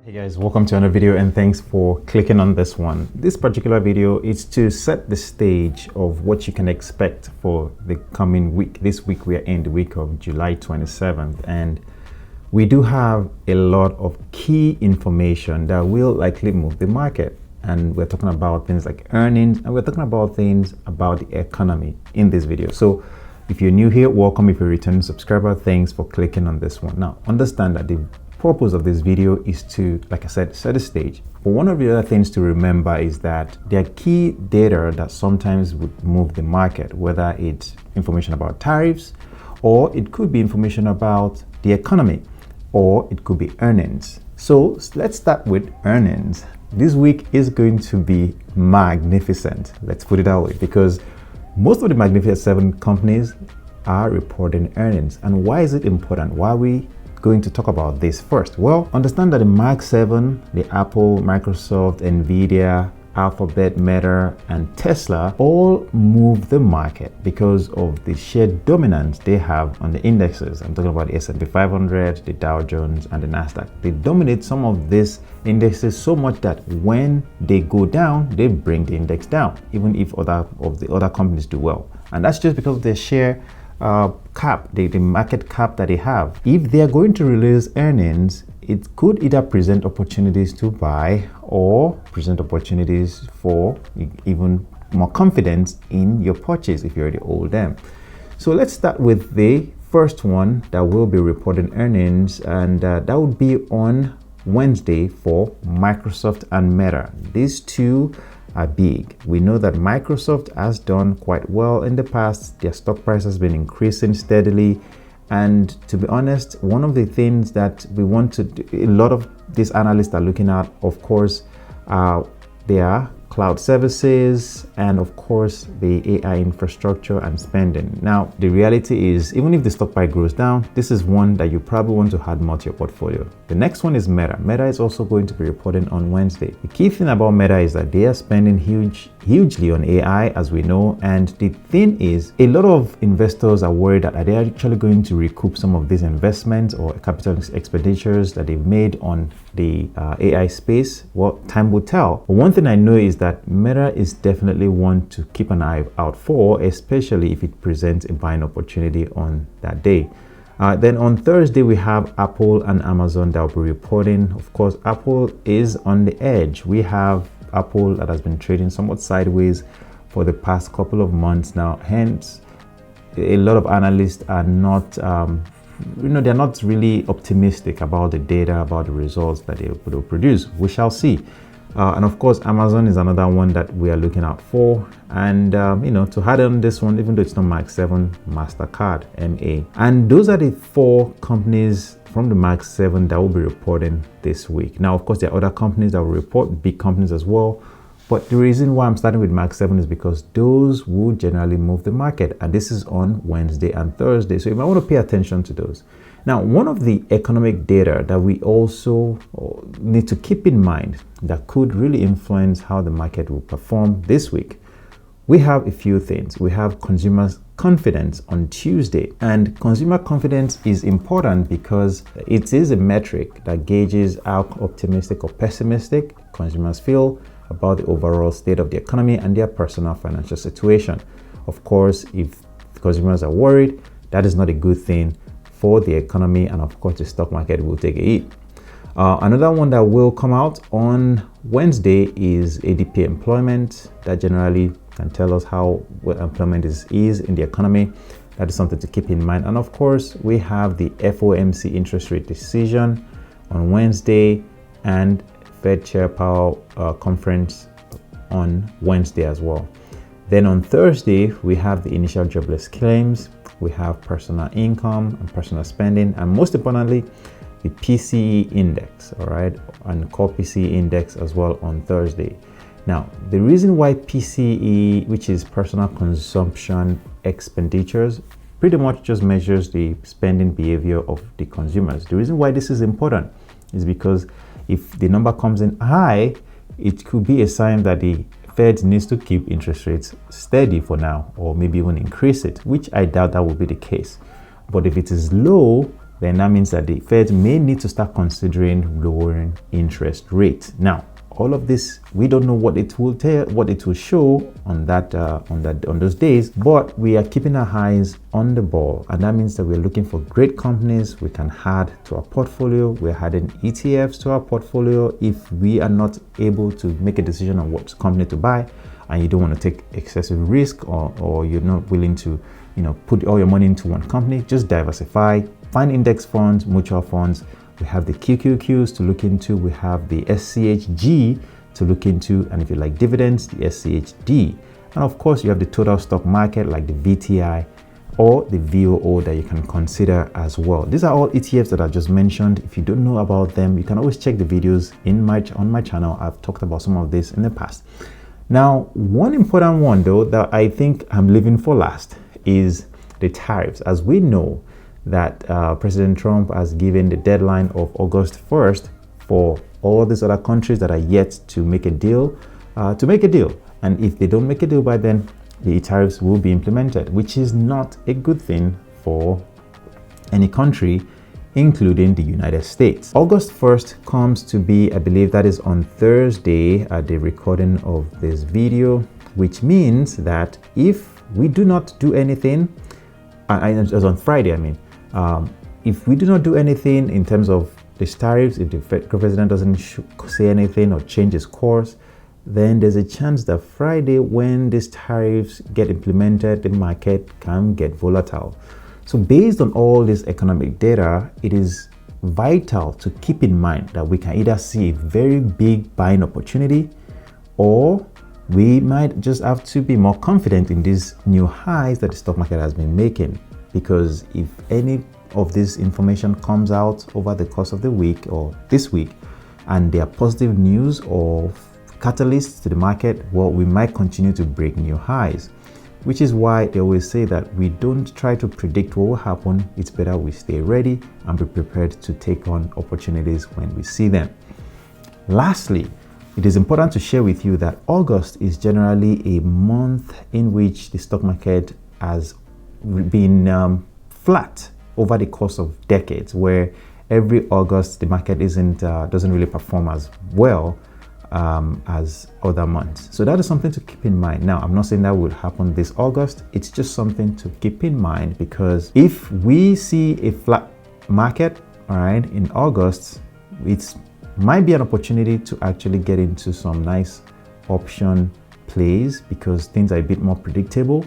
Hey guys, welcome to another video and thanks for clicking on this one. This particular video is to set the stage of what you can expect for the coming week. This week we are in the week of July 27th and we do have a lot of key information that will likely move the market. And we're talking about things like earnings and we're talking about things about the economy in this video. So if you're new here, welcome. If you're a returning subscriber, thanks for clicking on this one. Now, understand that the purpose of this video is to, like I said, set the stage. But one of the other things to remember is that there are key data that sometimes would move the market, whether it's information about tariffs, or it could be information about the economy, or it could be earnings. So let's start with earnings. This week is going to be magnificent. Let's put it that way, because most of the Magnificent 7 companies are reporting earnings. And why is it important? Why are we going to talk about this first? Well, understand that the Mag 7, the Apple, Microsoft, Nvidia, Alphabet, Meta, and Tesla all move the market because of the sheer dominance they have on the indexes. I'm talking about the S&P 500, the Dow Jones, and the Nasdaq. They dominate some of these indexes so much that when they go down, they bring the index down, even if other companies do well. And that's just because of their sheer cap, the market cap that they have. If they are going to release earnings, it could either present opportunities to buy or present opportunities for even more confidence in your purchase if you already hold them. So let's start with the first one that will be reporting earnings, and that would be on Wednesday for Microsoft and Meta. These two are big. We know that Microsoft has done quite well in the past. Their stock price has been increasing steadily. And to be honest, one of the things that we want to do, a lot of these analysts are looking at, of course, their cloud services and of course the AI infrastructure and spending. Now, the reality is, even if the stock price goes down, this is one that you probably want to add more to your portfolio. The next one is Meta. Meta is also going to be reporting on Wednesday. The key thing about Meta is that they are spending hugely on AI, as we know. And the thing is, a lot of investors are worried that are they actually going to recoup some of these investments or capital expenditures that they've made on the AI space. Well, time will tell. But one thing I know is that Meta is definitely one to keep an eye out for, especially if it presents a buying opportunity on that day. Then on Thursday, we have Apple and Amazon that will be reporting. Of course, Apple is on the edge. We have Apple that has been trading somewhat sideways for the past couple of months now. Hence, a lot of analysts are not, they're not really optimistic about the data, about the results that they will produce. We shall see. And of course, Amazon is another one that we are looking out for. And, to add on this one, even though it's not Mag 7, MasterCard, MA. And those are the 4 companies from the Mag 7 that will be reporting this week. Now, of course, there are other companies that will report, big companies as well. But the reason why I'm starting with Mag 7 is because those will generally move the market. And this is on Wednesday and Thursday. So you might want to pay attention to those. Now, one of the economic data that we also need to keep in mind that could really influence how the market will perform this week, we have a few things. We have consumer confidence on Tuesday. And consumer confidence is important because it is a metric that gauges how optimistic or pessimistic consumers feel about the overall state of the economy and their personal financial situation. Of course, if consumers are worried, that is not a good thing for the economy, and of course the stock market will take a hit. Another one that will come out on Wednesday is ADP employment. That generally can tell us how well employment is in the economy. That is something to keep in mind. And of course, we have the FOMC interest rate decision on Wednesday and Fed Chair Powell conference on Wednesday as well. Then on Thursday, we have the initial jobless claims. We have personal income and personal spending, and most importantly, the PCE index, all right, and core PCE index as well on Thursday. Now, the reason why PCE, which is personal consumption expenditures, pretty much just measures the spending behavior of the consumers. The reason why this is important is because if the number comes in high, it could be a sign that the Fed needs to keep interest rates steady for now, or maybe even increase it, which I doubt that will be the case. But if it is low, then that means that the Fed may need to start considering lowering interest rates. Now, all of this, we don't know what it will tell, what it will show on those days, but we are keeping our eyes on the ball, and that means that we're looking for great companies we can add to our portfolio. We're adding ETFs to our portfolio if we are not able to make a decision on what company to buy, and you don't want to take excessive risk, or you're not willing to, put all your money into one company. Just diversify, find index funds, mutual funds. We have the QQQs to look into. We have the SCHG to look into. And if you like dividends, the SCHD. And of course, you have the total stock market like the VTI or the VOO that you can consider as well. These are all ETFs that I just mentioned. If you don't know about them, you can always check the videos on my channel. I've talked about some of this in the past. Now, one important one though that I think I'm leaving for last is the tariffs. As we know, that President Trump has given the deadline of August 1st for all these other countries that are yet to make a deal, And if they don't make a deal by then, the tariffs will be implemented, which is not a good thing for any country, including the United States. August 1st comes to be, I believe that is on Thursday at the recording of this video, which means that if we do not do anything, as on Friday, I mean, if we do not do anything in terms of these tariffs, if the president doesn't say anything or change his course, then there's a chance that Friday, when these tariffs get implemented, the market can get volatile. So based on all this economic data, it is vital to keep in mind that we can either see a very big buying opportunity, or we might just have to be more confident in these new highs that the stock market has been making. Because if any of this information comes out over the course of the week or this week, and there are positive news or catalysts to the market, well, we might continue to break new highs, which is why they always say that we don't try to predict what will happen. It's better we stay ready and be prepared to take on opportunities when we see them. Lastly, it is important to share with you that August is generally a month in which the stock market has been flat over the course of decades, where every August the market doesn't really perform as well as other months. So that is something to keep in mind. Now, I'm not saying that will happen this August. It's just something to keep in mind, because if we see a flat market, all right, in August, it might be an opportunity to actually get into some nice option plays, because things are a bit more predictable.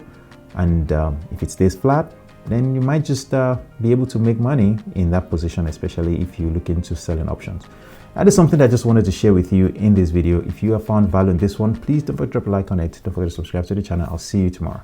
And if it stays flat, then you might just be able to make money in that position, especially if you look into selling options. That is something that I just wanted to share with you in this video. If you have found value in this one, please don't forget to drop a like on it. Don't forget to subscribe to the channel. I'll see you tomorrow.